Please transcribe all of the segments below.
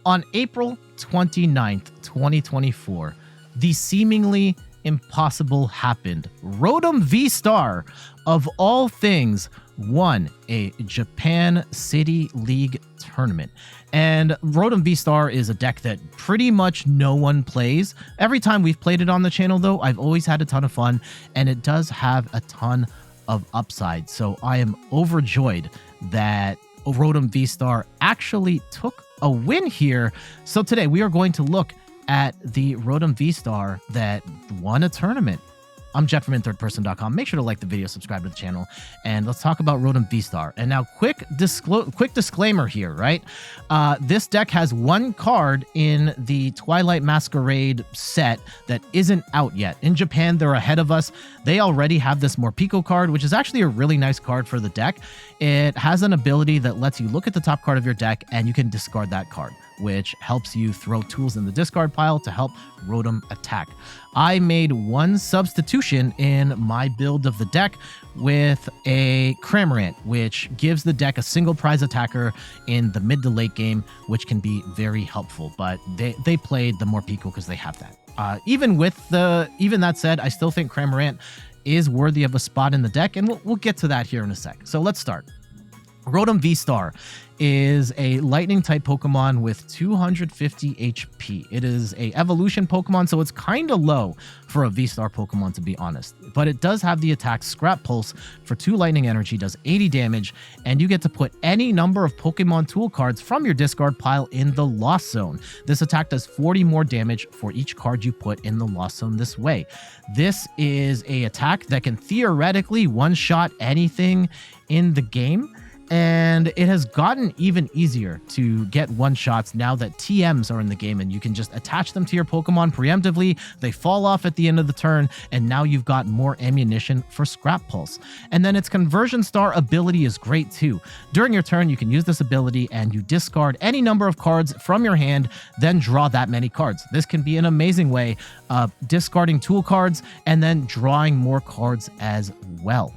On April 29th, 2024, the seemingly impossible happened. Rotom VSTAR, of all things, won a Japan City League tournament. And Rotom VSTAR is a deck that pretty much no one plays. Every time we've played it on the channel, though, I've always had a ton of fun, and it does have a ton of upside. So I am overjoyed that Rotom VSTAR actually took a win here. So today we are going to look at the Rotom VSTAR that won a tournament. I'm Jet from inthirdperson.com. Make sure to like the video, subscribe to the channel, and let's talk about Rotom VSTAR. And now, quick disclaimer here, right? This deck has one card in the Twilight Masquerade set that isn't out yet. In Japan, they're ahead of us. They already have this Morpeko card, which is actually a really nice card for the deck. It has an ability that lets you look at the top card of your deck, and you can discard that card, which helps you throw tools in the discard pile to help Rotom attack. I made one substitution in my build of the deck with a Cramorant, which gives the deck a single prize attacker in the mid to late game, which can be very helpful. But they played the Morpeko because they have that. Even that said, I still think Cramorant is worthy of a spot in the deck, and we'll get to that here in a sec. So let's start. Rotom VSTAR is a lightning type Pokemon with 250 HP. It is a evolution Pokemon, so it's kind of low for a VSTAR Pokemon, to be honest. But it does have the attack Scrap Pulse for 2 lightning energy, does 80 damage, and you get to put any number of Pokemon tool cards from your discard pile in the Lost Zone. This attack does 40 more damage for each card you put in the Lost Zone this way. This is a attack that can theoretically one-shot anything in the game, and it has gotten even easier to get one-shots now that TMs are in the game, and you can just attach them to your Pokemon preemptively. They fall off at the end of the turn, and now you've got more ammunition for Scrap Pulse. And then its Conversion Star ability is great too. During your turn, you can use this ability and you discard any number of cards from your hand, then draw that many cards. This can be an amazing way of discarding tool cards and then drawing more cards as well.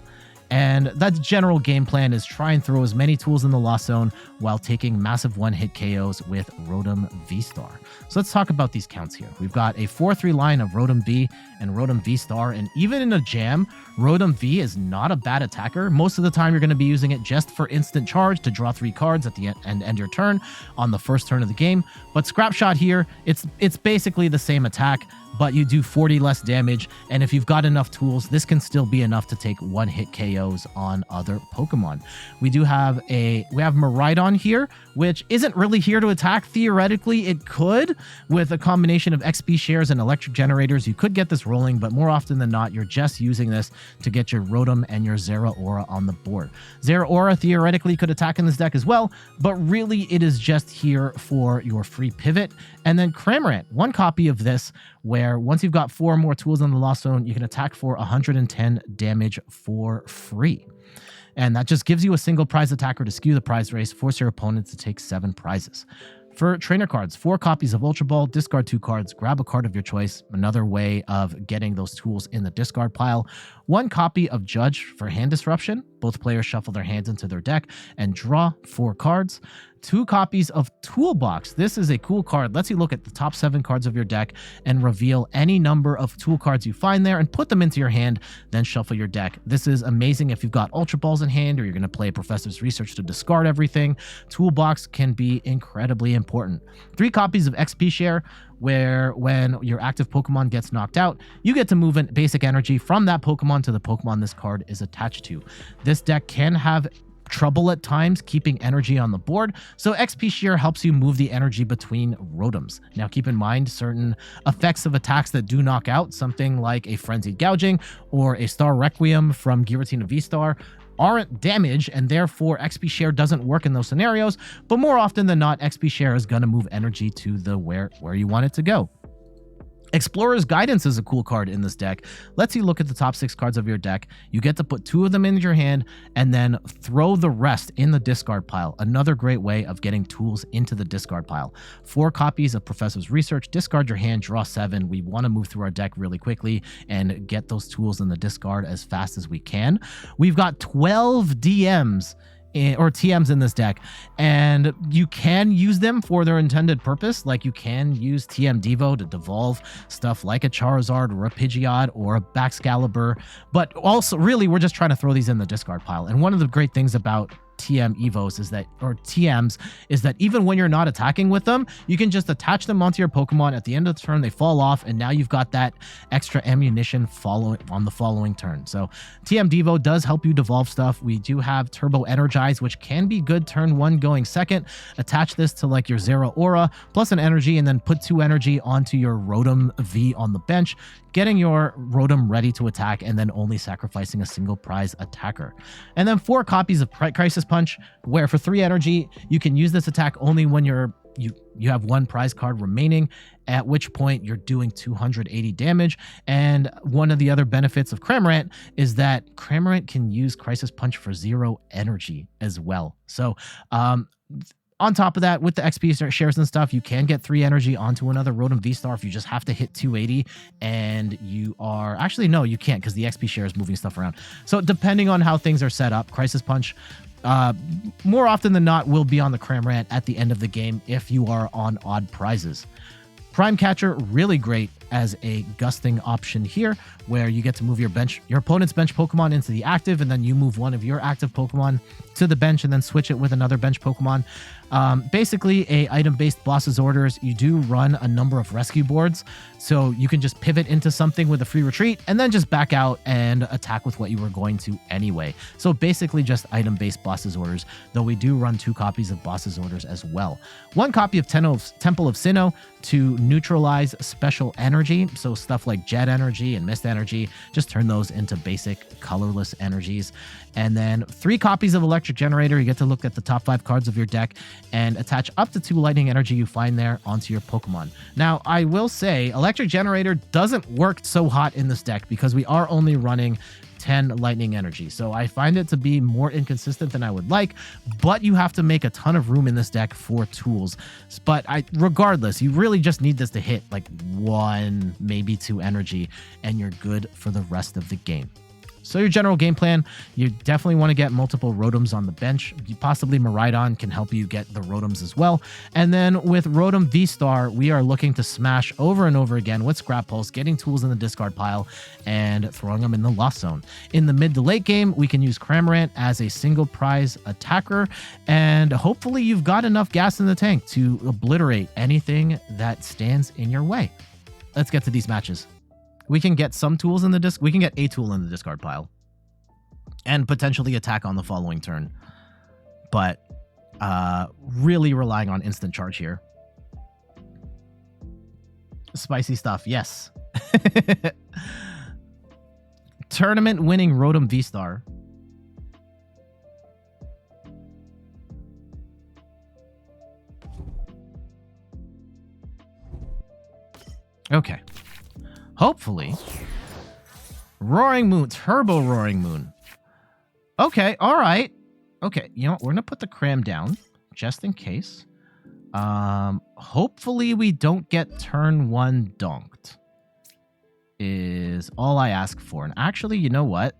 And that general game plan is try and throw as many tools in the Lost Zone while taking massive one-hit KOs with Rotom VSTAR. So let's talk about these counts here. We've got a 4-3 line of Rotom V and Rotom VSTAR, and even in a jam, Rotom V is not a bad attacker. Most of the time, you're going to be using it just for instant charge to draw 3 cards at the end and end your turn on the first turn of the game. But Scrap Shot here, it's basically the same attack, but you do 40 less damage, and if you've got enough tools, this can still be enough to take one-hit KOs on other Pokemon. We have Miraidon here, which isn't really here to attack. Theoretically, it could. With a combination of XP shares and electric generators, you could get this rolling, but more often than not, you're just using this to get your Rotom and your Zeraora on the board. Zeraora theoretically could attack in this deck as well, but really it is just here for your free pivot. And then Cramorant, one copy of this, where once you've got 4 more tools in the Lost Zone, you can attack for 110 damage for free. And that just gives you a single prize attacker to skew the prize race, force your opponent to take 7 prizes. For trainer cards, 4 copies of Ultra Ball, discard 2 cards, grab a card of your choice, another way of getting those tools in the discard pile. 1 copy of Judge for hand disruption. Both players shuffle their hands into their deck and draw 4 cards. 2 copies of Tool Box. This is a cool card. Lets you look at the top 7 cards of your deck and reveal any number of tool cards you find there and put them into your hand, then shuffle your deck. This is amazing if you've got Ultra Balls in hand or you're going to play Professor's Research to discard everything. Tool Box can be incredibly important. 3 copies of XP Share, where when your active Pokemon gets knocked out, you get to move in basic energy from that Pokemon to the Pokemon this card is attached to. This deck can have trouble at times keeping energy on the board, so XP Share helps you move the energy between Rotoms. Now keep in mind certain effects of attacks that do knock out, something like a Frenzied Gouging or a Star Requiem from Giratina VSTAR aren't damage, and therefore XP Share doesn't work in those scenarios, but more often than not, XP Share is going to move energy to the where you want it to go. Explorer's Guidance is a cool card in this deck. Lets you look at the top 6 cards of your deck. You get to put 2 of them in your hand and then throw the rest in the discard pile. Another great way of getting tools into the discard pile. 4 copies of Professor's Research. Discard your hand, draw 7. We want to move through our deck really quickly and get those tools in the discard as fast as we can. We've got 12 DMs or TMs in this deck, and you can use them for their intended purpose. Like you can use TM Devo to devolve stuff like a Charizard or a Pidgeot or a Baxcalibur, but also really we're just trying to throw these in the discard pile. And one of the great things about TM Evos is that, or TMs, is that even when you're not attacking with them, you can just attach them onto your Pokemon. At the end of the turn, they fall off, and now you've got that extra ammunition following on the following turn. So TM Devo does help you devolve stuff. We do have Turbo Energize, which can be good turn 1 going second. Attach this to like your Zeraora plus an energy, and then put 2 energy onto your Rotom V on the bench, getting your Rotom ready to attack, and then only sacrificing a single prize attacker. And then 4 copies of Crisis Punch, where for 3 energy, you can use this attack only when you have 1 prize card remaining, at which point you're doing 280 damage. And one of the other benefits of Cramorant is that Cramorant can use Crisis Punch for 0 energy as well. So, on top of that, with the XP shares and stuff, you can get 3 energy onto another Rotom V-Star if you just have to hit 280, and you are... Actually, no, you can't, because the XP share is moving stuff around. So depending on how things are set up, Crisis Punch, more often than not, will be on the Cramorant at the end of the game if you are on odd prizes. Prime Catcher, really great as a gusting option here, where you get to move your opponent's bench Pokemon into the active, and then you move one of your active Pokemon to the bench and then switch it with another bench Pokemon. Basically a item-based boss's orders. You do run a number of rescue boards, so you can just pivot into something with a free retreat and then just back out and attack with what you were going to anyway. So basically just item-based boss's orders, though we do run 2 copies of boss's orders as well. 1 copy of Temple of Sinnoh to neutralize special energy, so stuff like Jet Energy and Mist Energy, just turn those into basic colorless energies. And then 3 copies of Electric Generator. You get to look at the top 5 cards of your deck and attach up to 2 lightning energy you find there onto your Pokemon. Now, I will say Electric Generator doesn't work so hot in this deck because we are only running 10 lightning energy. So I find it to be more inconsistent than I would like, but you have to make a ton of room in this deck for tools. But regardless, you really just need this to hit like 1, maybe 2 energy, and you're good for the rest of the game. So your general game plan, you definitely want to get multiple Rotoms on the bench. Possibly Miraidon can help you get the Rotoms as well. And then with Rotom V-Star, we are looking to smash over and over again with Scrap Pulse, getting tools in the discard pile and throwing them in the lost zone. In the mid to late game, we can use Cramorant as a single prize attacker, and hopefully you've got enough gas in the tank to obliterate anything that stands in your way. Let's get to these matches. We can get some tools in the disc. We can get a tool in the discard pile and potentially attack on the following turn. But really relying on instant charge here. Spicy stuff, yes. Tournament winning Rotom V-Star. Okay. Hopefully. Roaring Moon. Turbo Roaring Moon. Okay, all right. Okay, you know what? We're going to put the cram down just in case. Hopefully we don't get turn 1 donked. Is all I ask for. And actually, you know what?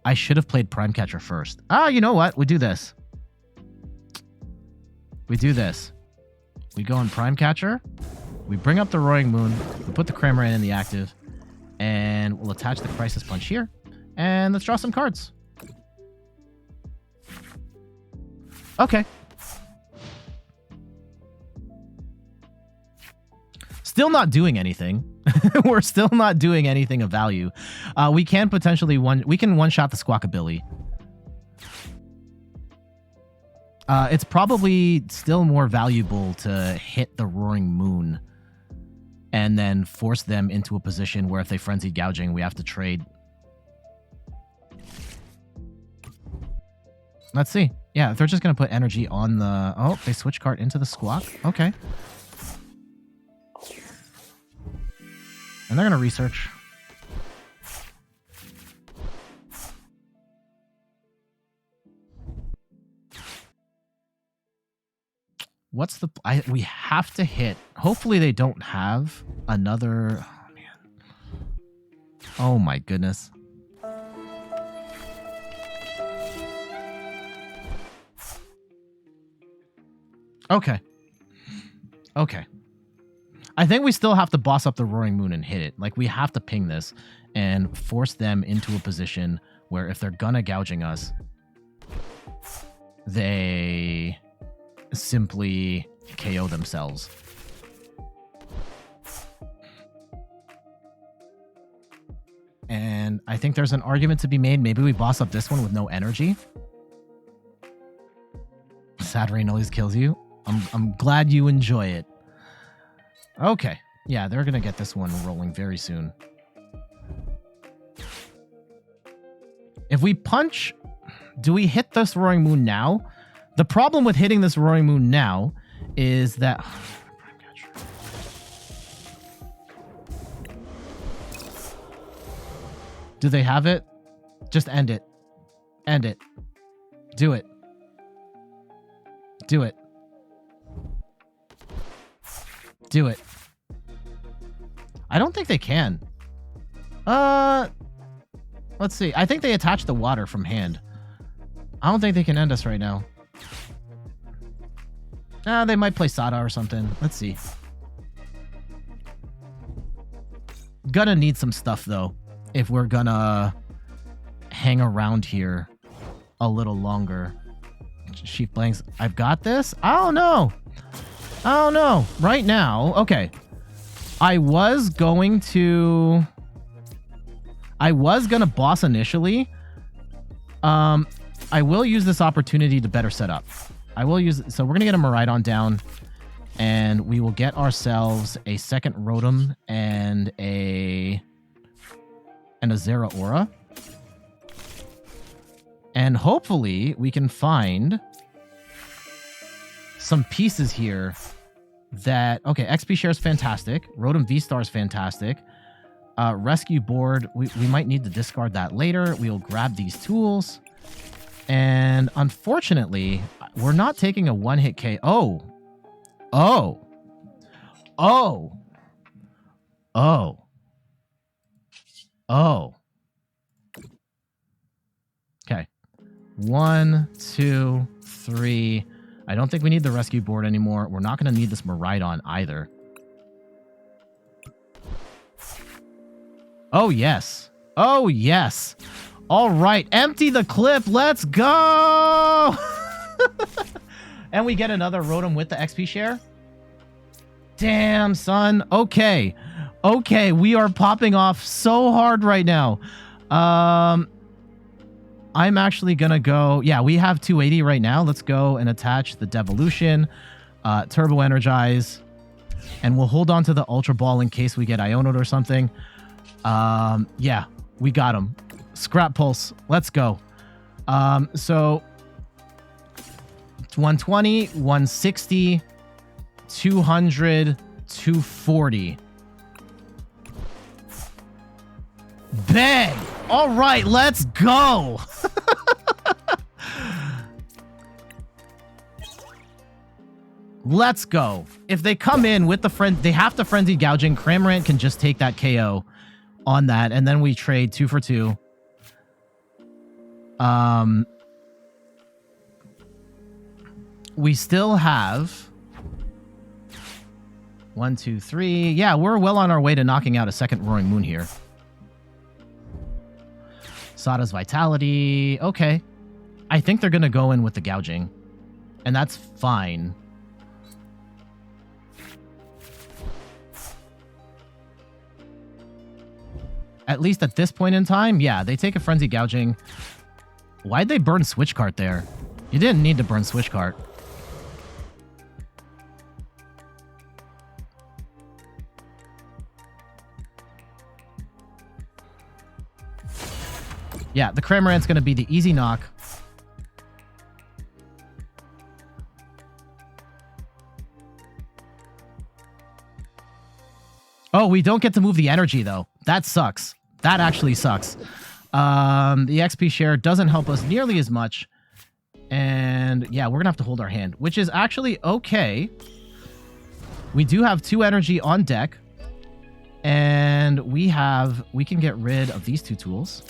I should have played Prime Catcher first. You know what? We do this. We do this. We go on Prime Catcher. We bring up the Roaring Moon, we put the Cramorant in the active, and we'll attach the Crisis Punch here, and let's draw some cards. Okay. Still not doing anything. We're still not doing anything of value. We can potentially one-shot the Squawkabilly. It's probably still more valuable to hit the Roaring Moon and then force them into a position where if they Frenzy Gouging, we have to trade. Let's see. Yeah, if they're just going to put energy on the... Oh, they switch card into the Squawk. Okay. And they're going to research. What's the... we have to hit... Hopefully they don't have another... Oh, man. Oh, my goodness. Okay. Okay. I think we still have to boss up the Roaring Moon and hit it. Like, we have to ping this and force them into a position where if they're gonna gouging us, they simply KO themselves. And I think there's an argument to be made. Maybe we boss up this one with no energy. Sad rain always kills you. I'm glad you enjoy it. Okay. Yeah, they're going to get this one rolling very soon. If we punch, do we hit this Roaring Moon now? The problem with hitting this Roaring Moon now is that... Do they have it? Just end it. End it. Do it. Do it. Do it. I don't think they can. Let's see. I think they attach the water from hand. I don't think they can end us right now. They might play Sada or something. Let's see. Gonna need some stuff, though, if we're gonna hang around here a little longer. Sheep Blanks. I've got this? I don't know. I don't know. Right now. Okay. I was gonna boss initially. I will use this opportunity to better set up. So we're gonna get a Miraidon down, and we will get ourselves a second Rotom and a Zeraora. And hopefully we can find some pieces here that... Okay, XP share is fantastic. Rotom VSTAR is fantastic. Rescue Board, we might need to discard that later. We'll grab these tools. And unfortunately, we're not taking a one-hit KO. Oh. Okay. 1, 2, 3. I don't think we need the Rescue Board anymore. We're not going to need this Miraidon either. Oh, yes. Oh, yes. All right. Empty the clip. Let's go. And we get another Rotom with the XP share. Damn, son. Okay. Okay. We are popping off so hard right now. I'm actually going to go... Yeah, we have 280 right now. Let's go and attach the Devolution, Turbo Energize, and we'll hold on to the Ultra Ball in case we get Ionoed or something. Yeah, we got him. Scrap Pulse. Let's go. So 120, 160, 200, 240. Bang! All right, let's go. Let's go. If they come in with the friend, they have to Frenzy Gouging. Cramorant can just take that KO on that, and then we trade 2 for 2. We still have 1, 2, 3. Yeah, we're well on our way to knocking out a second Roaring Moon here. Sada's Vitality. Okay. I think they're going to go in with the gouging, and that's fine. At least at this point in time, yeah, they take a Frenzy Gouging. Why'd they burn Switch Cart there? You didn't need to burn Switch Cart. Yeah, the Cramorant's going to be the easy knock. Oh, we don't get to move the energy, though. That sucks. That actually sucks. The XP share doesn't help us nearly as much. And yeah, we're going to have to hold our hand, which is actually okay. We do have 2 energy on deck. And we can get rid of these 2 tools.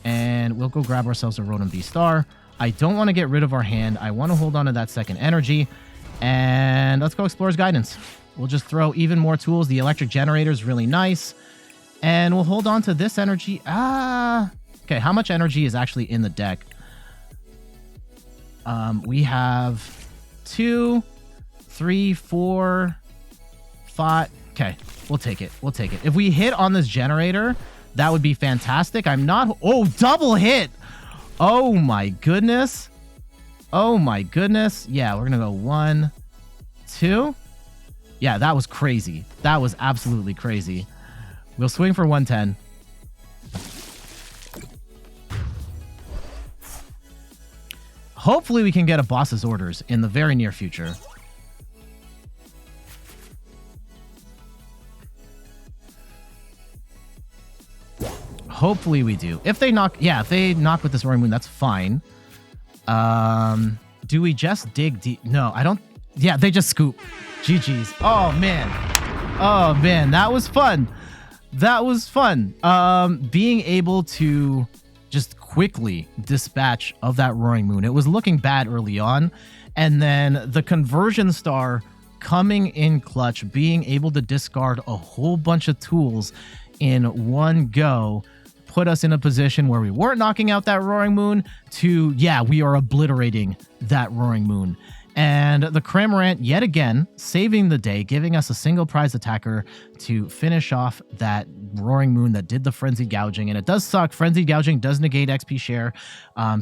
And we'll go grab ourselves a Rotom VSTAR. I don't want to get rid of our hand. I want to hold on to that second energy. And let's go Explorer's Guidance. We'll just throw even more tools. The Electric Generator is really nice. And we'll hold on to this energy. Okay, how much energy is actually in the deck? We have 2, 3, 4, 5. Okay, we'll take it. We'll take it. If we hit on this generator, that would be fantastic. I'm not... Oh, double hit! Oh my goodness. Oh my goodness. Yeah, we're gonna go 1, 2. Yeah, that was crazy. That was absolutely crazy. We'll swing for 110. Hopefully we can get a boss's orders in the very near future. Hopefully we do. If they knock, yeah, if they knock with this Roaring Moon, that's fine. Do we just dig deep? No, I don't. Yeah, they just scoop. GG's. Oh, man. Oh, man. That was fun. That was fun. Being able to just quickly dispatch of that Roaring Moon. It was looking bad early on. And then the Conversion Star coming in clutch, being able to discard a whole bunch of tools in one go, put us in a position where we weren't knocking out that Roaring Moon to, yeah, we are obliterating that Roaring Moon. And the Cramorant, yet again, saving the day, giving us a single prize attacker to finish off that Roaring Moon that did the Frenzied Gouging. And it does suck. Frenzied Gouging does negate XP share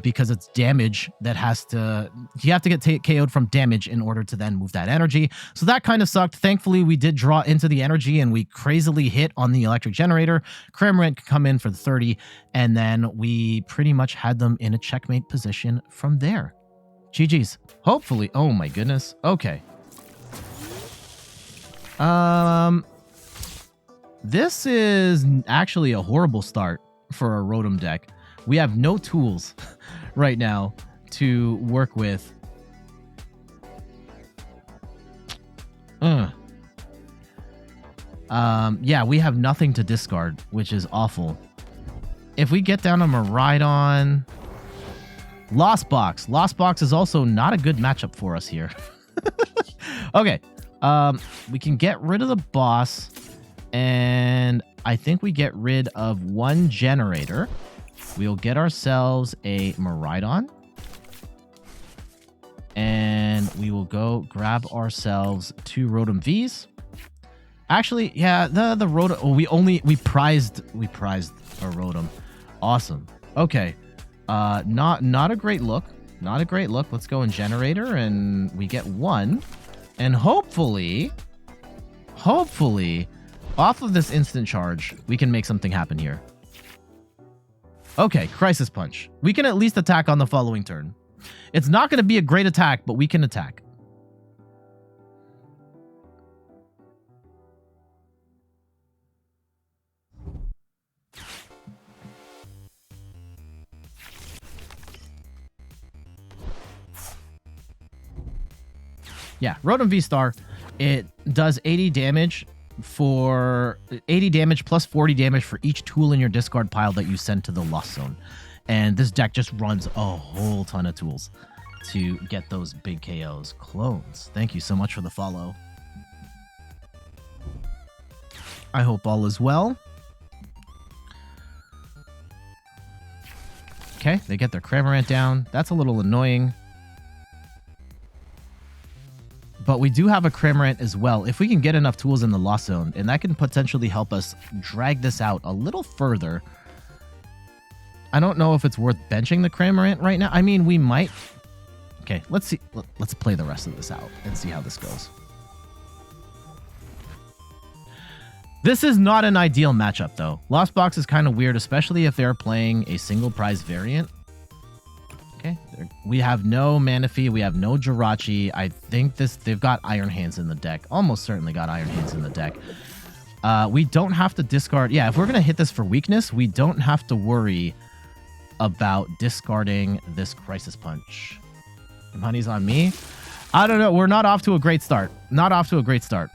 because it's damage that has to... You have to get KO'd from damage in order to then move that energy. So that kind of sucked. Thankfully, we did draw into the energy and we crazily hit on the Electric Generator. Cramorant could come in for the 30, and then we pretty much had them in a checkmate position from there. GG's. Hopefully. Oh my goodness. Okay. This is actually a horrible start for a Rotom deck. We have no tools right now to work with. Yeah, we have nothing to discard, which is awful. If we get down to Miraidon... Lost Box. Lost Box is also not a good matchup for us here. Okay. We can get rid of the boss. And I think we get rid of one generator. We'll get ourselves a Miraidon. And we will go grab ourselves 2 Rotom Vs. Actually, yeah, the Rotom... Oh, we prized a Rotom. Awesome. Okay. Not a great look. Not a great look. Let's go in generator and we get 1. And hopefully, off of this instant charge, we can make something happen here. Okay, Crisis Punch. We can at least attack on the following turn. It's not going to be a great attack, but we can attack. Yeah, Rotom V-Star, it does 80 damage for 80 damage plus 40 damage for each tool in your discard pile that you send to the Lost Zone. And this deck just runs a whole ton of tools to get those big KOs. Clones, thank you so much for the follow. I hope all is well. Okay, they get their Cramorant down. That's a little annoying. But we do have a Cramorant as well. If we can get enough tools in the Lost Zone, and that can potentially help us drag this out a little further. I don't know if it's worth benching the Cramorant right now. I mean, we might. Okay, let's see. Let's play the rest of this out and see how this goes. This is not an ideal matchup, though. Lost Box is kind of weird, especially if they're playing a single prize variant. Okay, we have no Manaphy, we have no Jirachi. I think they've got Iron Hands in the deck. Almost certainly got Iron Hands in the deck. We don't have to discard. Yeah, if we're going to hit this for weakness, we don't have to worry about discarding this Crisis Punch. Money's on me. I don't know. We're not off to a great start. Not off to a great start.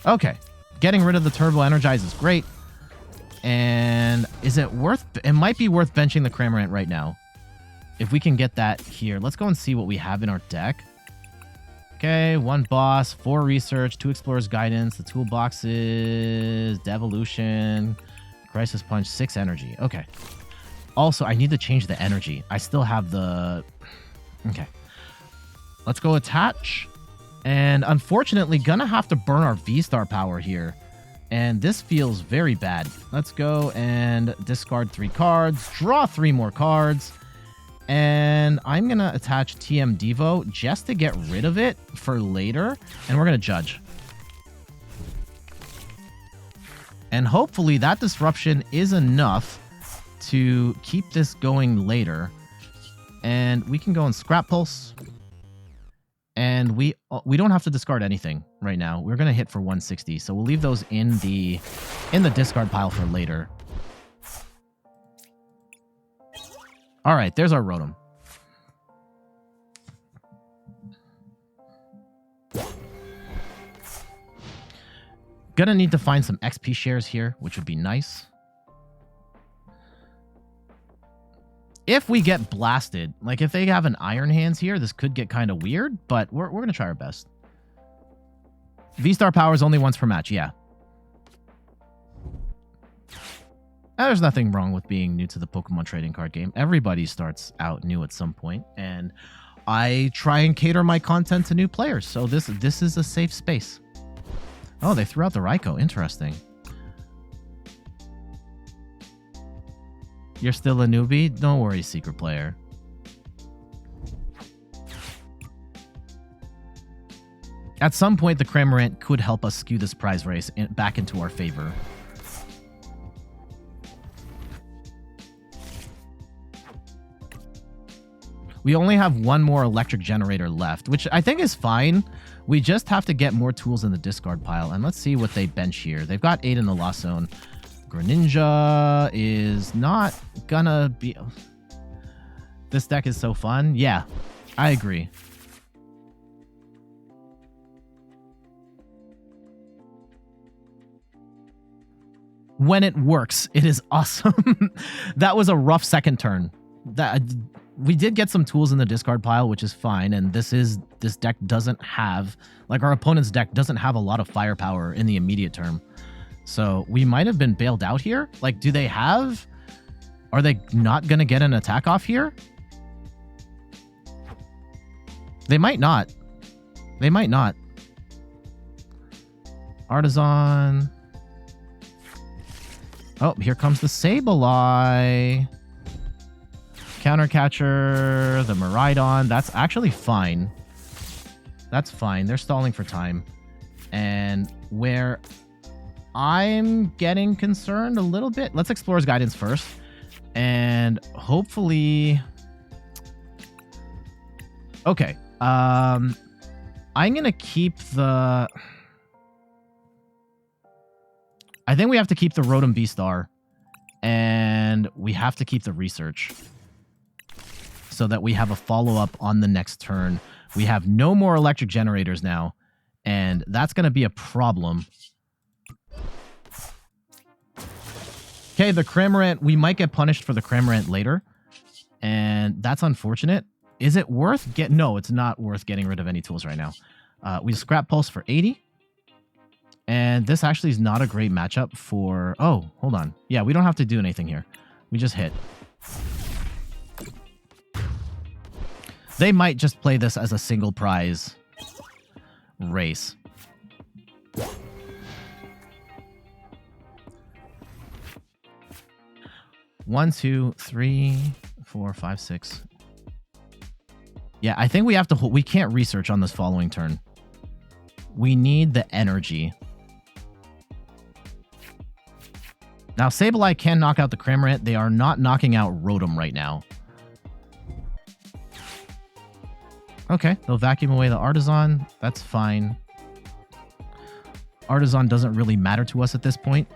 Okay. Getting rid of the Turbo Energize is great. And is it worth... It might be worth benching the Cramorant right now. If we can get that here. Let's go and see what we have in our deck. Okay, 1 boss, 4 research, 2 explorer's guidance, the toolbox is devolution, crisis punch, 6 energy. Okay. Also, I need to change the energy. I still have the... Okay. Let's go attach. And unfortunately, gonna have to burn our V-Star power here. And this feels very bad. Let's go and discard 3 cards, draw 3 more cards. And I'm going to attach TM Devo just to get rid of it for later. And we're going to judge. And hopefully that disruption is enough to keep this going later. And we can go and Scrap Pulse. And we don't have to discard anything right now. We're going to hit for 160. So we'll leave those in the discard pile for later. All right, there's our Rotom. Gonna need to find some XP shares here, which would be nice. If we get blasted, like if they have an Iron Hands here, this could get kind of weird, but we're gonna try our best. V-Star power is only once per match, yeah. There's nothing wrong with being new to the Pokemon trading card game. Everybody starts out new at some point, and I try and cater my content to new players, so this is a safe space. Oh, they threw out the Raikou. Interesting. You're still a newbie? Don't worry, secret player. At some point, the Cramorant could help us skew this prize race back into our favor. We only have 1 more Electric Generator left, which I think is fine. We just have to get more tools in the discard pile. And let's see what they bench here. They've got 8 in the Lost Zone. Greninja is not gonna be... This deck is so fun. Yeah, I agree. When it works, it is awesome. That was a rough second turn. We did get some tools in the discard pile, which is fine, and this deck doesn't have, like, our opponent's deck doesn't have a lot of firepower in the immediate term. So we might have been bailed out here. Like, do they have... Are they not going to get an attack off here? They might not. They might not. Artisan. Oh, here comes the Sableye. Counter Catcher, the Miraidon. That's actually fine. That's fine. They're stalling for time. And where I'm getting concerned a little bit, let's Explorer's Guidance first. And hopefully... Okay. I'm going to keep the... I think we have to keep the Rotom VSTAR. And we have to keep the Research. So that we have a follow-up on the next turn. We have no more Electric Generators now. And that's going to be a problem. Okay, the Cramorant, we might get punished for the Cramorant later. And that's unfortunate. Is it worth getting... No, it's not worth getting rid of any tools right now. We Scrap Pulse for 80. And this actually is not a great matchup for... Oh, hold on. Yeah, we don't have to do anything here. We just hit. They might just play this as a single prize race. One, two, three, 4, 5, 6. Yeah, I think we have to hold... We can't research on this following turn. We need the energy. Now, Sableye can knock out the Cramorant. They are not knocking out Rotom right now. Okay, they'll vacuum away the Artisan. That's fine. Artisan doesn't really matter to us at this point.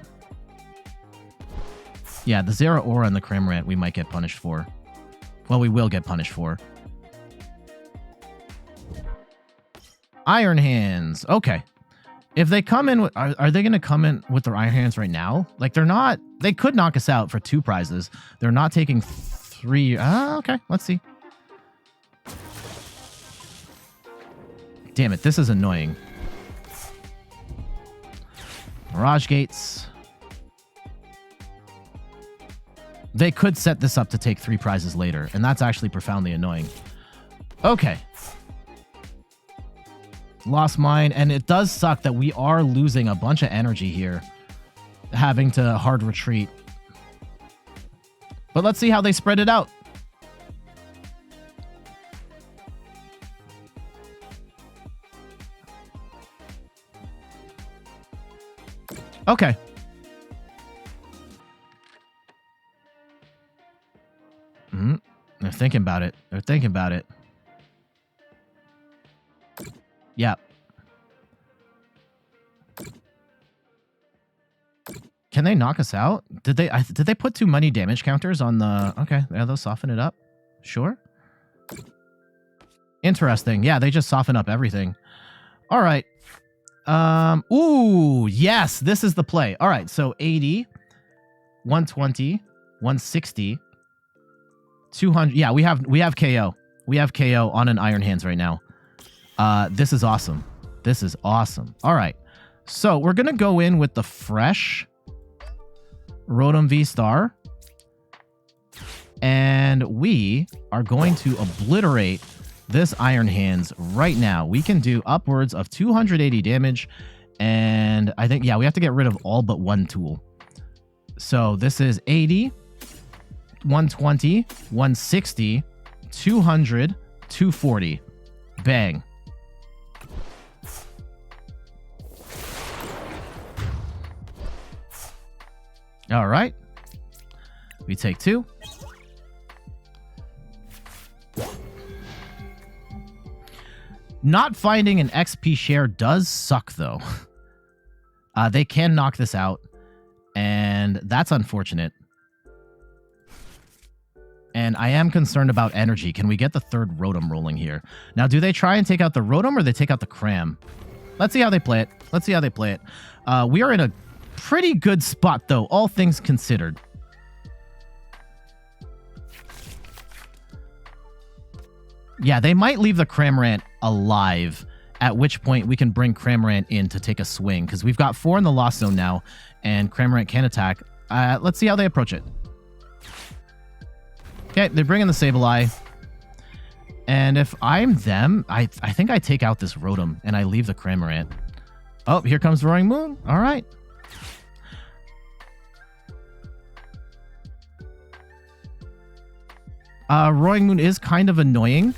Yeah, the Zeraora and the Cramorant we might get punished for. Well, we will get punished for. Iron Hands. Okay. If they come in, are they going to come in with their iron hands right now? Like, they're not. They could knock us out for 2 prizes. They're not taking 3. Okay, let's see. Damn it, this is annoying. Mirage Gates. They could set this up to take 3 prizes later, and that's actually profoundly annoying. Okay. Lost mine, and it does suck that we are losing a bunch of energy here, having to hard retreat. But let's see how they spread it out. Okay. They're thinking about it. They're thinking about it. Yeah. Can they knock us out? Did they put too many damage counters on the... Okay, yeah, they'll soften it up. Sure. Interesting. Yeah, they just soften up everything. All right. Ooh, yes, this is the play. All right, so 80, 120, 160, 200. Yeah, we have KO. We have KO on an Iron Hands right now. This is awesome. This is awesome. All right. So we're going to go in with the fresh Rotom VSTAR. And we are going to obliterate this Iron Hands right now. We can do upwards of 280 damage. And I think, yeah, we have to get rid of all but 1 tool. So this is 80, 120, 160, 200, 240. Bang. All right. We take 2. Not finding an XP share does suck, though. They can knock this out, and that's unfortunate. And I am concerned about energy. Can we get the 3rd Rotom rolling here? Now, do they try and take out the Rotom, or they take out the Cram? Let's see how they play it. Let's see how they play it. We are in a pretty good spot, though, all things considered. Yeah, they might leave the Cramorant alive, at which point we can bring Cramorant in to take a swing, because we've got 4 in the Lost Zone now, and Cramorant can attack. Let's see how they approach it. Okay, they're bringing the Sableye. And if I'm them, I think I take out this Rotom, and I leave the Cramorant. Oh, here comes Roaring Moon. All right. Roaring Moon is kind of annoying,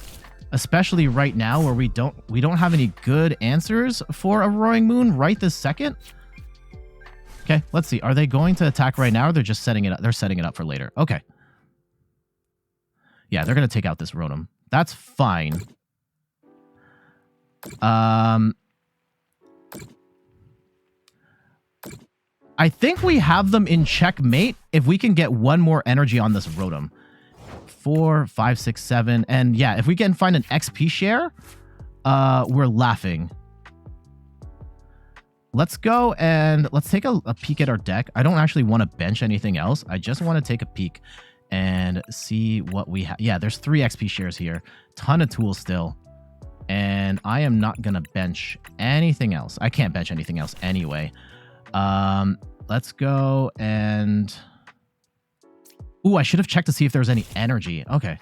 especially right now where we don't have any good answers for a Roaring Moon right this second. Okay, let's see. Are they going to attack right now, or they're just setting it up? They're setting it up for later. Okay. Yeah, they're going to take out this Rotom. That's fine. I think we have them in checkmate if we can get 1 more energy on this Rotom. 4, 5, 6, 7. And yeah, if we can find an XP share, we're laughing. Let's go and let's take a peek at our deck. I don't actually want to bench anything else. I just want to take a peek and see what we have. Yeah, there's 3 XP shares here. Ton of tools still. And I am not going to bench anything else. I can't bench anything else anyway. Let's go and... Ooh, I should have checked to see if there was any energy. Okay,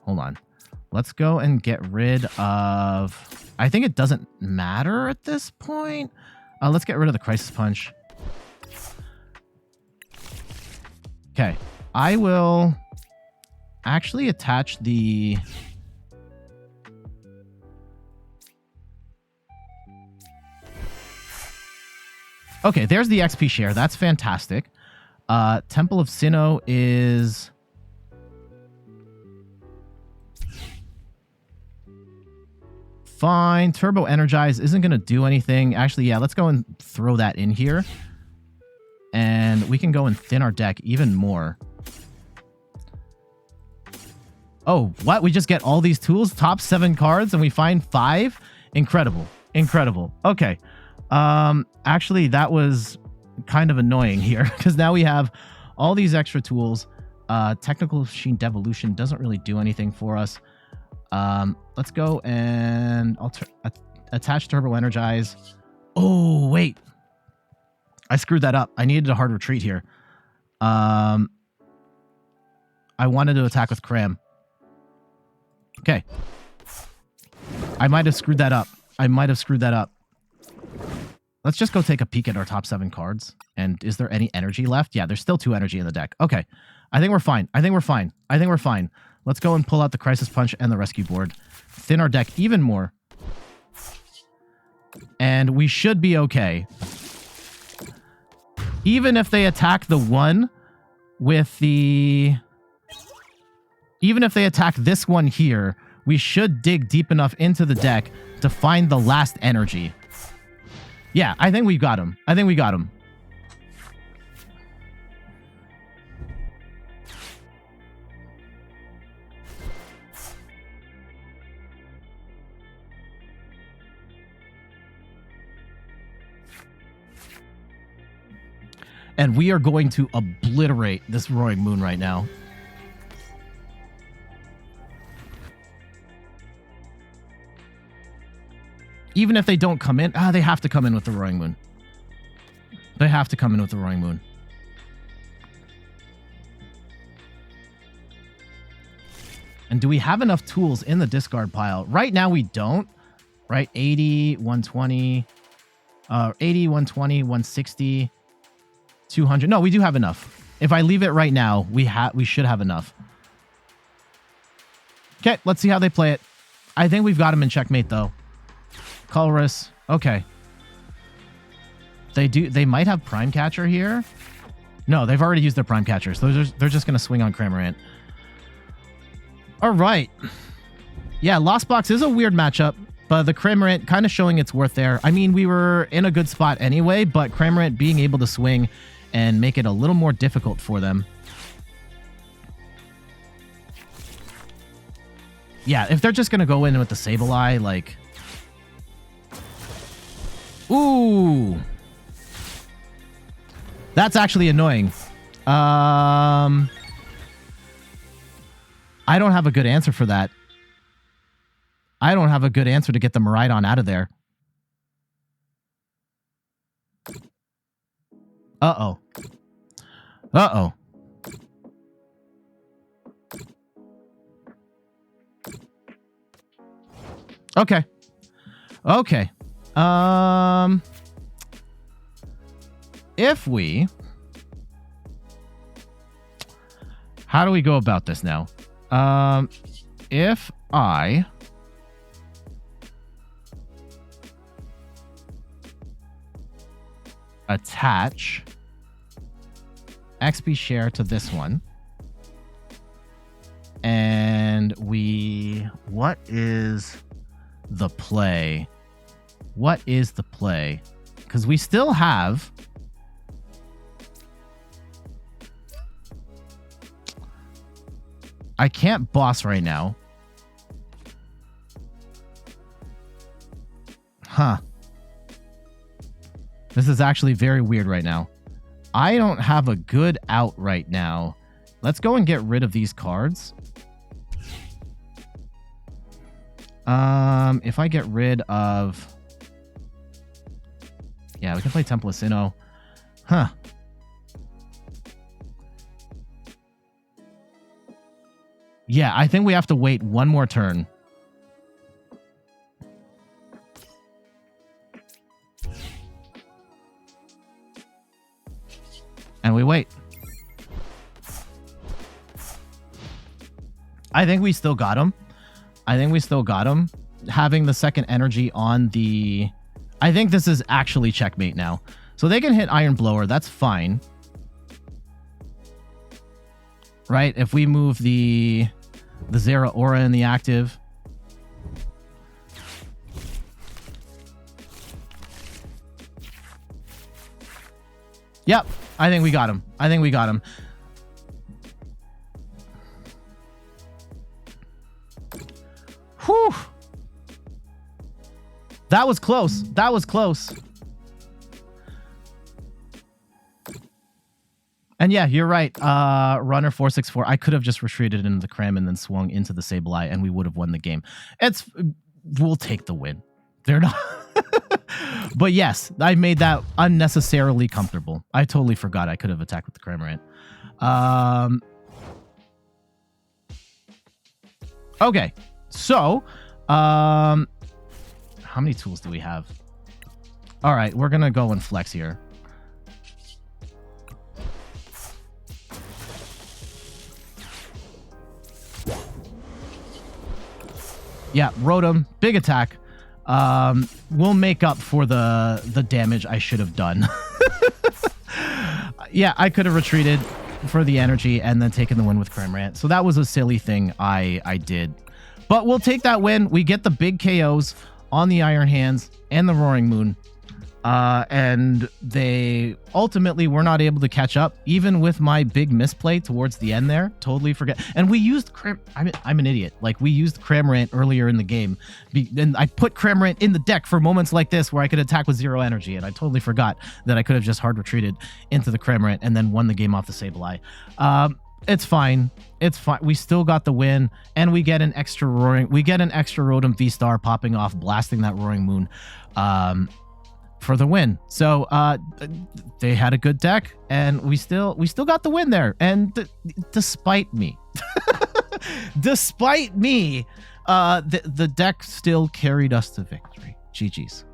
hold on. Let's go and get rid of... I think it doesn't matter at this point. Let's get rid of the Crisis Punch. Okay, I will actually attach the... Okay, there's the XP share. That's fantastic. Temple of Sinnoh is... fine. Turbo Energize isn't going to do anything. Actually, yeah, let's go and throw that in here. And we can go and thin our deck even more. Oh, what? We just get all these tools? Top 7 cards and we find 5? Incredible. Incredible. Okay. Actually, that was kind of annoying here because now we have all these extra tools. Technical Machine Devolution doesn't really do anything for us. Let's go and attach Turbo Energize. Oh, wait. I screwed that up. I needed a hard retreat here. I wanted to attack with Cram. Okay. I might have screwed that up. Let's just go take a peek at our top 7 cards. And is there any energy left? Yeah, there's still 2 energy in the deck. Okay. I think we're fine. Let's go and pull out the Crisis Punch and the Rescue Board. Thin our deck even more. And we should be okay. Even if they attack the one with the... Even if they attack this one here, we should dig deep enough into the deck to find the last energy. Yeah, I think we got him. And we are going to obliterate this Roaring Moon right now. Even if they don't come in, they have to come in with the Roaring Moon. And do we have enough tools in the discard pile? Right now we don't. Right? 80, 120, 80, 120, 160, 200. No, we do have enough. If I leave it right now, we should have enough. Okay, let's see how they play it. I think we've got him in checkmate though. Colress. Okay. They might have Prime Catcher here. No, they've already used their Prime Catcher, so they're just going to swing on Cramorant. All right. Yeah, Lost Box is a weird matchup, but the Cramorant kind of showing its worth there. I mean, we were in a good spot anyway, but Cramorant being able to swing and make it a little more difficult for them. Yeah, if they're just going to go in with the Sableye, like... Ooh. That's actually annoying. I don't have a good answer for that. I don't have a good answer to get the Miraidon out of there. Uh-oh. Uh-oh. Okay. Okay. If we... How do we go about this now? If I... attach XP share to this one. And we... What is the play? What is the play? Because we still have... I can't boss right now. Huh. This is actually very weird right now. I don't have a good out right now. Let's go and get rid of these cards. If I get rid of... Yeah, we can play Temple of Sinnoh. Huh. Yeah, I think we have to wait one more turn. And we wait. I think we still got him. Having the second energy on the... I think this is actually checkmate now. So they can hit Iron Blower. That's fine. Right? If we move the Zeraora in the active. Yep. I think we got him. Whew. That was close. And yeah, you're right. Runner 464. I could have just retreated into the Cram and then swung into the Sableye, and we would have won the game. We'll take the win. They're not. But yes, I made that unnecessarily comfortable. I totally forgot I could have attacked with the Cramorant. Okay, so how many tools do we have? All right, we're gonna go and flex here. Yeah, Rotom, big attack. We'll make up for the damage I should have done. Yeah, I could have retreated for the energy and then taken the win with Cramorant. So that was a silly thing I did. But we'll take that win. We get the big KOs on the Iron Hands and the Roaring Moon. And they ultimately were not able to catch up, even with my big misplay towards the end there. Totally forget. And we used I'm an idiot. Like, we used Cramorant earlier in the game. And I put Cramorant in the deck for moments like this where I could attack with 0 energy. And I totally forgot that I could have just hard retreated into the Cramorant and then won the game off the Sableye. It's fine. It's fine. We still got the win, and we get an extra Roaring. We get an extra Rotom V-Star popping off, blasting that Roaring Moon. For the win. So they had a good deck, and we still got the win there. And despite me, the deck still carried us to victory. GG's.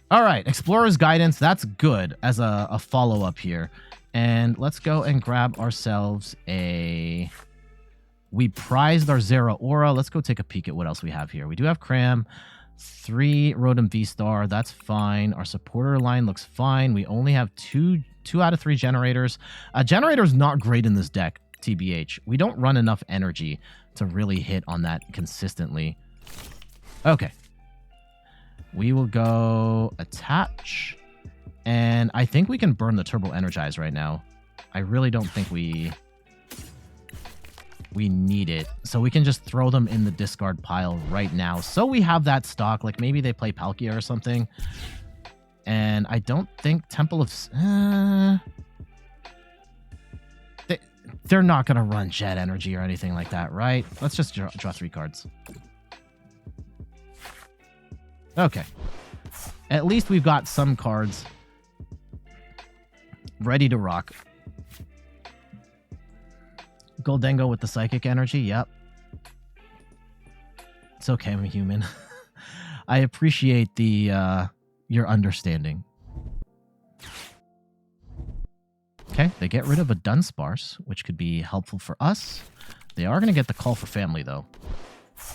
All right, Explorer's Guidance. That's good as a follow-up here. And let's go and grab ourselves a... We prized our Zeraora. Let's go take a peek at what else we have here. We do have Cram, 3 Rotom V-Star. That's fine. Our supporter line looks fine. We only have two out of 3 generators. Generator's not great in this deck, TBH. We don't run enough energy to really hit on that consistently. Okay. We will go attach. And I think we can burn the Turbo Energize right now. I really don't think we need it, so we can just throw them in the discard pile right now. So we have that stock. Like, maybe they play Palkia or something, and I don't think Temple of they're not gonna run Jet Energy or anything like that, right? Let's just draw 3 cards. Okay, at least we've got some cards ready to rock. Goldengo with the Psychic Energy, yep. It's okay, I'm a human. I appreciate the your understanding. Okay, they get rid of a Dunsparce, which could be helpful for us. They are going to get the Call for Family, though.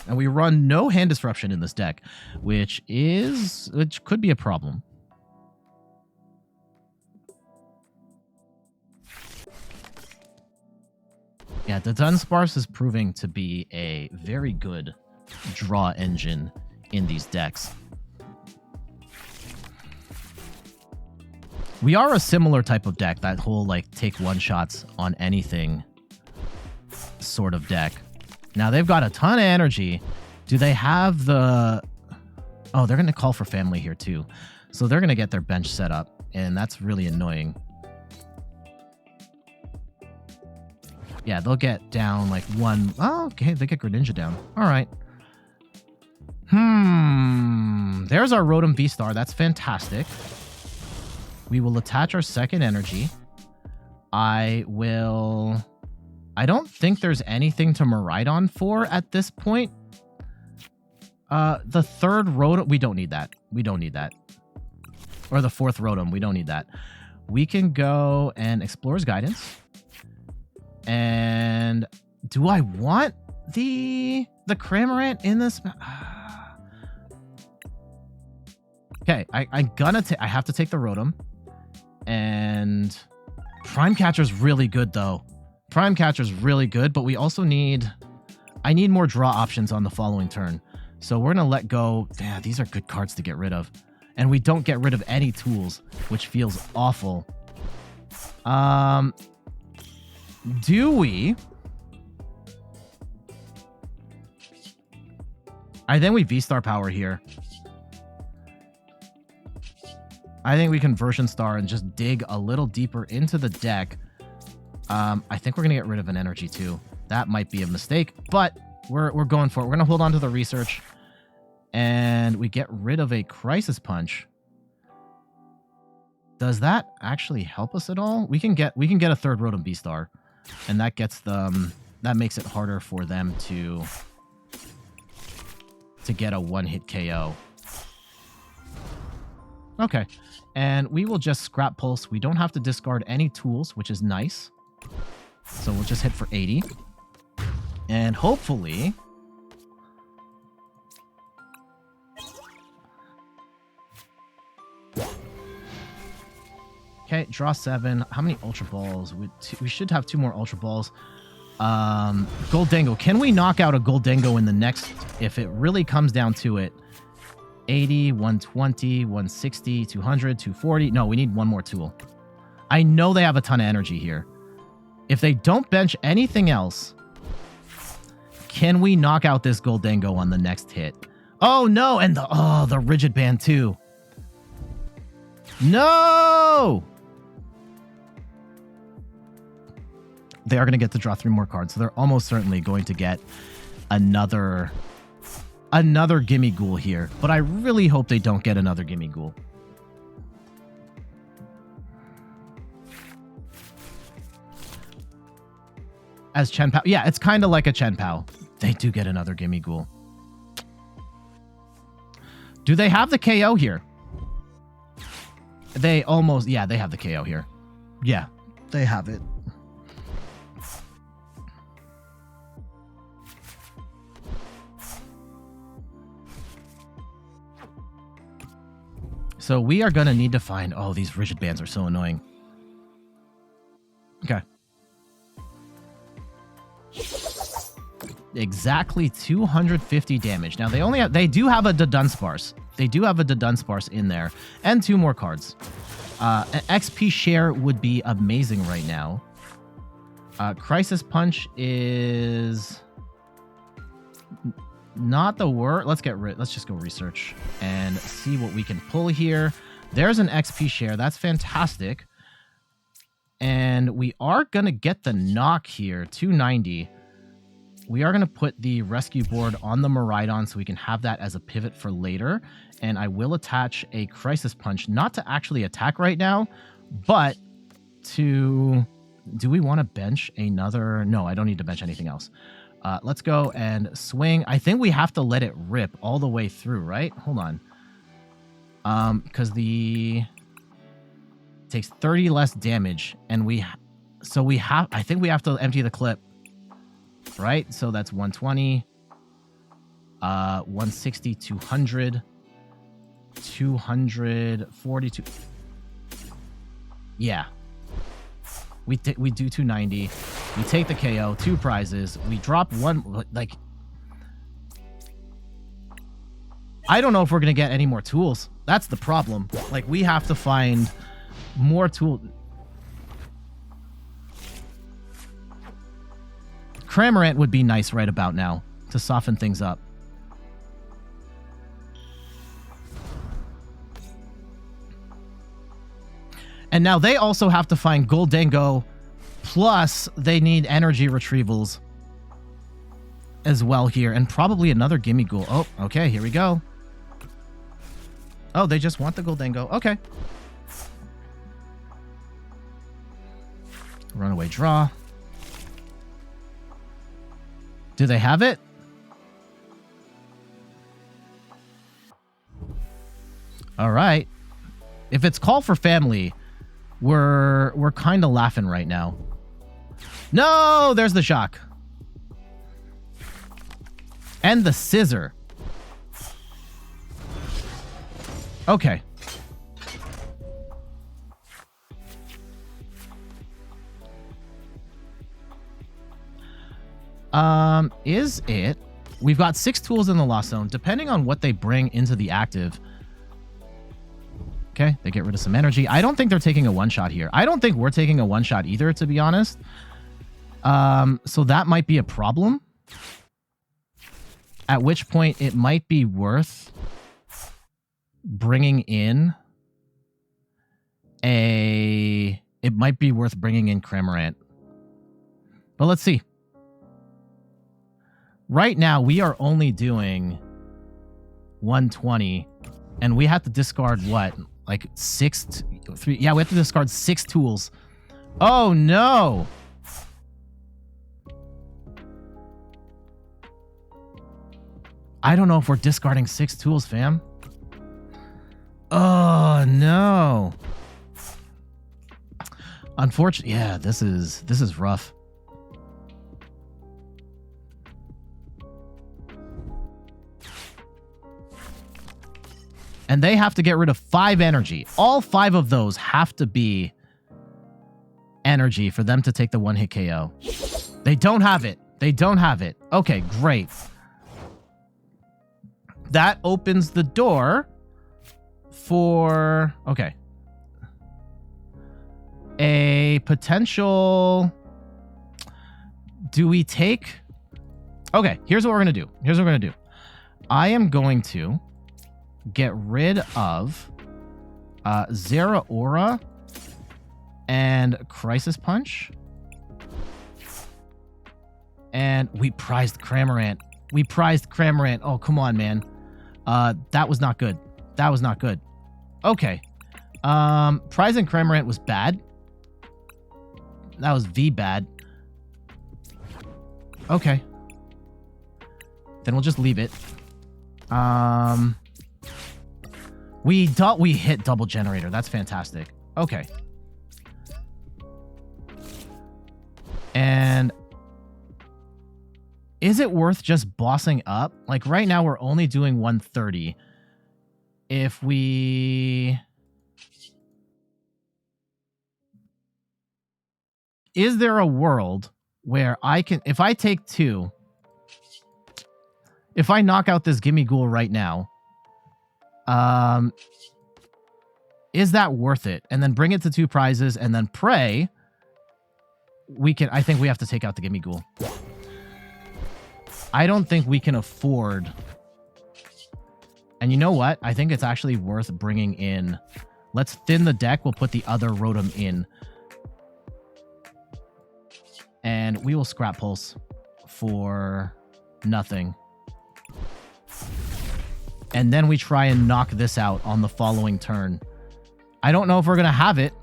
And we run no hand disruption in this deck, which could be a problem. Yeah, the Dunsparce is proving to be a very good draw engine in these decks. We are a similar type of deck, that whole, like, take one-shots on anything sort of deck. Now, they've got a ton of energy. Do they have the... Oh, they're going to Call for Family here, too. So they're going to get their bench set up, and that's really annoying. Yeah, they'll get down like 1... Oh, okay, they get Greninja down. All right. There's our Rotom V-Star. That's fantastic. We will attach our second energy. I don't think there's anything to Miraidon for at this point. The third Rotom... We don't need that. We don't need that. Or the 4th Rotom. We don't need that. We can go and Explorer's Guidance. And do I want the Cramorant in this? Okay, I have to take the Rotom. And Prime Catcher's really good, though. Prime Catcher's really good, but we also I need more draw options on the following turn. So we're going to let go. Yeah, these are good cards to get rid of. And we don't get rid of any tools, which feels awful. Do we? I think we V-Star power here. I think we Conversion Star and just dig a little deeper into the deck. I think we're going to get rid of an energy too. That might be a mistake, but we're going for it. We're going to hold on to the research. And we get rid of a Crisis Punch. Does that actually help us at all? We can get a third Rotom V-Star. And that gets them... That makes it harder for them to get a one-hit KO. Okay. And we will just Scrap Pulse. We don't have to discard any tools, which is nice. So we'll just hit for 80. And hopefully... Okay, draw 7. How many Ultra Balls? We should have 2 more Ultra Balls. Goldengo. Can we knock out a Goldengo in the next... If it really comes down to it. 80, 120, 160, 200, 240. No, we need one more tool. I know they have a ton of energy here. If they don't bench anything else, can we knock out this Goldengo on the next hit? Oh, no! And the Rigid Band, too. No! They are going to get to draw 3 more cards, so they're almost certainly going to get another Gimme Ghoul here. But I really hope they don't get another Gimme Ghoul. As Chen Pao. Yeah, it's kind of like a Chen Pao. They do get another Gimme Ghoul. Do they have the KO here? They almost... Yeah, they have the KO here. Yeah, they have it. So we are going to need to find... Oh, these Rigid Bands are so annoying. Okay. Exactly 250 damage. Now, they do have a Dunsparce. They do have a Dunsparce in there. And 2 more cards. An XP share would be amazing right now. Crisis Punch is... Not the word. Let's just go research and see what we can pull here. There's an XP share. That's fantastic. And we are going to get the knock here, 290. We are going to put the Rescue Board on the Miraidon so we can have that as a pivot for later. And I will attach a Crisis Punch, not to actually attack right now, but to... Do we want to bench another... No, I don't need to bench anything else. Let's go and swing. I think we have to let it rip all the way through, right? Hold on. Because it takes 30 less damage, and I think we have to empty the clip, right? So that's 120, 160, 200, 242. Yeah. We do 290. We take the KO, 2 prizes. We drop 1. Like, I don't know if we're going to get any more tools. That's the problem. Like, we have to find more tools. Cramorant would be nice right about now to soften things up. And now they also have to find Goldengo, plus they need energy retrievals as well here, and probably another Gimme Ghoul. Oh, okay, here we go. Oh, they just want the Goldengo. Okay. Runaway draw. Do they have it? All right. If it's Call for Family... We're kind of laughing right now. No, there's the shock. And the scissor. Okay. Is it? We've got 6 tools in the Lost Zone. Depending on what they bring into the active... Okay, they get rid of some energy. I don't think they're taking a one-shot here. I don't think we're taking a one-shot either, to be honest. So that might be a problem. At which point, it might be worth bringing in It might be worth bringing in Cramorant. But let's see. Right now, we are only doing 120, and we have to discard what? Like 3? Yeah, we have to discard 6 tools. Oh, no! I don't know if we're discarding 6 tools, fam. Oh, no. Unfortunately, yeah, this is rough. And they have to get rid of 5 energy. All 5 of those have to be energy for them to take the 1-hit KO. They don't have it. They don't have it. Okay, great. That opens the door for... Okay. A potential... Do we take... Okay, here's what we're going to do. Here's what we're going to do. I am going to get rid of Zeraora and Crisis Punch. And we prized Cramorant. We prized Cramorant. Oh, come on, man. That was not good. That was not good. Okay. Prizing Cramorant was bad. That was V bad. Okay. Then we'll just leave it. We hit double generator. That's fantastic. Okay. And is it worth just bossing up? Like right now we're only doing 130. If we... Is there a world where I can... If I take 2... If I knock out this Gimme Ghoul right now... is that worth it? And then bring it to 2 prizes and then pray... We can... I think we have to take out the Gimme Ghoul. I don't think we can afford... And you know what? I think it's actually worth bringing in... Let's thin the deck. We'll put the other Rotom in. And we will scrap Pulse for nothing. And then we try and knock this out on the following turn. I don't know if we're going to have it.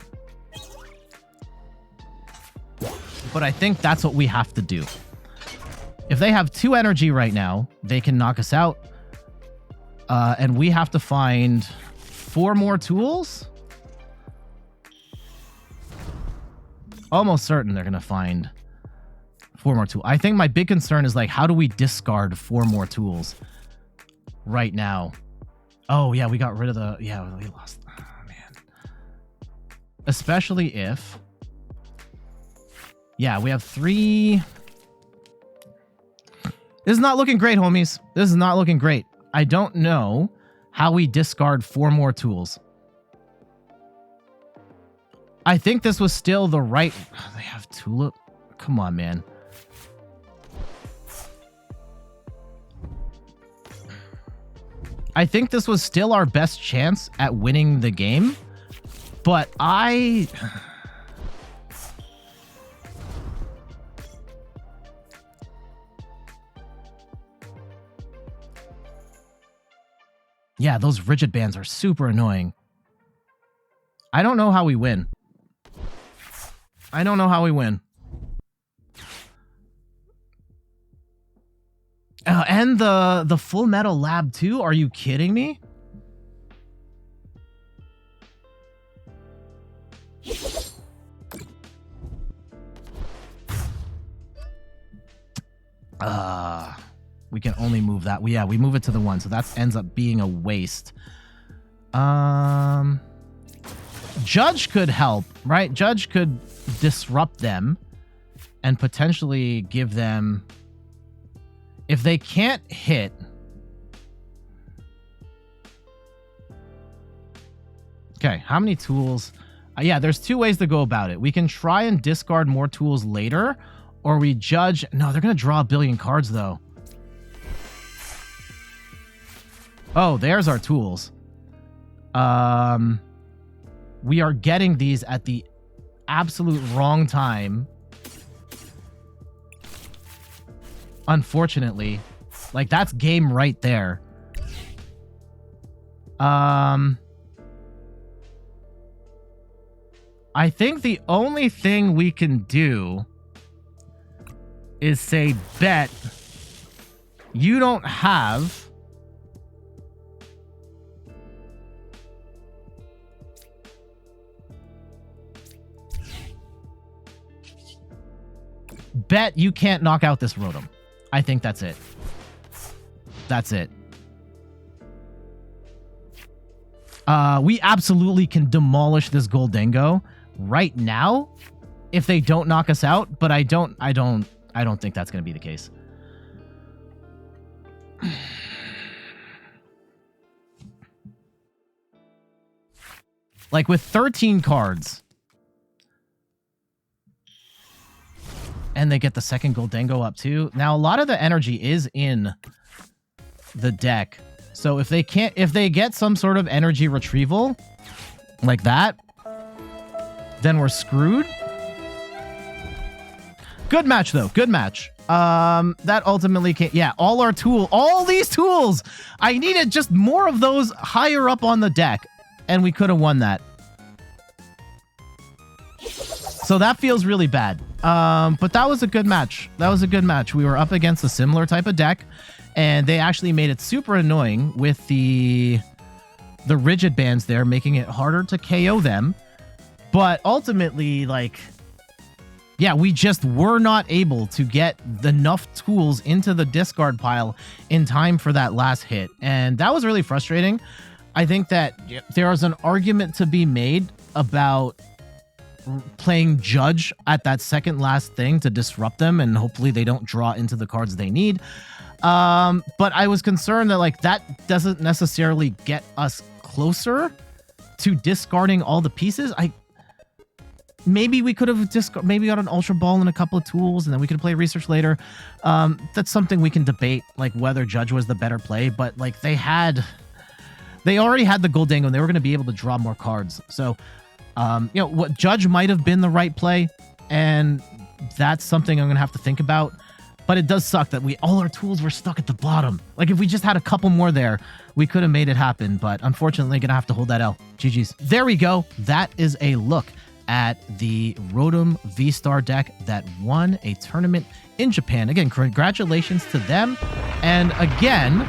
But I think that's what we have to do. If they have 2 energy right now, they can knock us out. And we have to find 4 more tools? Almost certain they're going to find 4 more tools. I think my big concern is, like, how do we discard 4 more tools right now? Oh, yeah, we got rid of the... Yeah, we lost... Oh, man. Especially if... Yeah, we have 3... This is not looking great, homies. This is not looking great. I don't know how we discard 4 more tools. I think this was still the right... They have Tulip? Come on, man. I think this was still our best chance at winning the game, but I... Yeah, those rigid bands are super annoying. I don't know how we win. I don't know how we win. And the Full Metal Lab too? Are you kidding me? We can only move that. Yeah, we move it to the 1, so that ends up being a waste. Judge could help, right? Judge could disrupt them and potentially give them... If they can't hit... Okay, how many tools? Yeah, there's 2 ways to go about it. We can try and discard more tools later, or we judge... No, they're going to draw a billion cards, though. Oh, there's our tools. We are getting these at the absolute wrong time. Unfortunately. Like, that's game right there. I think the only thing we can do is say, bet you don't have bet you can't knock out this Rotom. I think that's it. That's it. We absolutely can demolish this Goldengo right now if they don't knock us out, but I don't think that's going to be the case. Like, with 13 cards and they get the second Goldengo up too. Now, a lot of the energy is in the deck. So if they get some sort of energy retrieval like that, then we're screwed. Good match though. Good match. That ultimately can't, yeah, all these tools. I needed just more of those higher up on the deck, and we could have won that. So that feels really bad. But that was a good match. That was a good match. We were up against a similar type of deck, and they actually made it super annoying with the rigid bands there, making it harder to KO them. But ultimately, like, yeah, we just were not able to get enough tools into the discard pile in time for that last hit. And that was really frustrating. I think that there is an argument to be made about playing Judge at that second last thing to disrupt them, and hopefully they don't draw into the cards they need. But I was concerned that, like, that doesn't necessarily get us closer to discarding all the pieces. Maybe we could have maybe got an Ultra Ball and a couple of tools, and then we could play research later. That's something we can debate, like whether Judge was the better play, but like they already had the Goldengo, and they were going to be able to draw more cards. So, you know, what Judge might have been the right play, and that's something I'm going to have to think about. But it does suck that all our tools were stuck at the bottom. Like, if we just had a couple more there, we could have made it happen. But unfortunately, going to have to hold that L. GG's. There we go. That is a look at the Rotom V-Star deck that won a tournament in Japan. Again, congratulations to them. And again,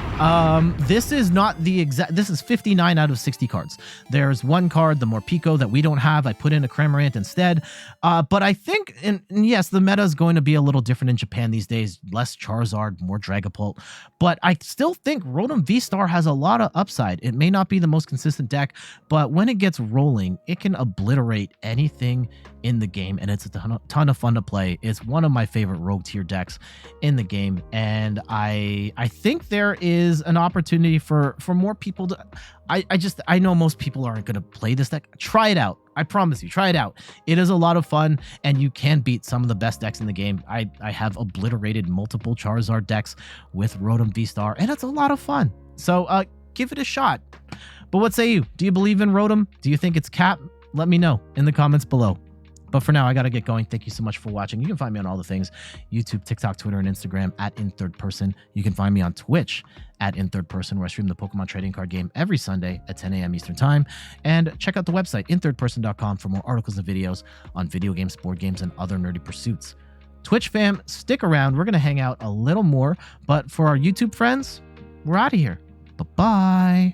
this is not the exact, this is 59 out of 60 cards. There's one card, the Morpeko, that we don't have. I put in a Cramorant instead. But I think, and yes, the meta is going to be a little different in Japan these days. Less Charizard, more Dragapult. But I still think Rotom V-Star has a lot of upside. It may not be the most consistent deck, but when it gets rolling, it can obliterate anything in the game, and it's a ton of fun to play. It's one of my favorite rogue tier decks in the game, and I think there is an opportunity for more people to. I know most people aren't going to play this deck. Try it out. I promise you, try it out. It is a lot of fun, and you can beat some of the best decks in the game. I have obliterated multiple Charizard decks with Rotom V-Star, and it's a lot of fun. So give it a shot. But what say you? Do you believe in Rotom? Do you think it's cap? Let me know in the comments below. But for now, I got to get going. Thank you so much for watching. You can find me on all the things: YouTube, TikTok, Twitter, and Instagram at @InThirdPerson. You can find me on Twitch at @InThirdPerson, where I stream the Pokemon trading card game every Sunday at 10 a.m. Eastern Time. And check out the website, inthirdperson.com, for more articles and videos on video games, board games, and other nerdy pursuits. Twitch fam, stick around. We're going to hang out a little more. But for our YouTube friends, we're out of here. Bye-bye.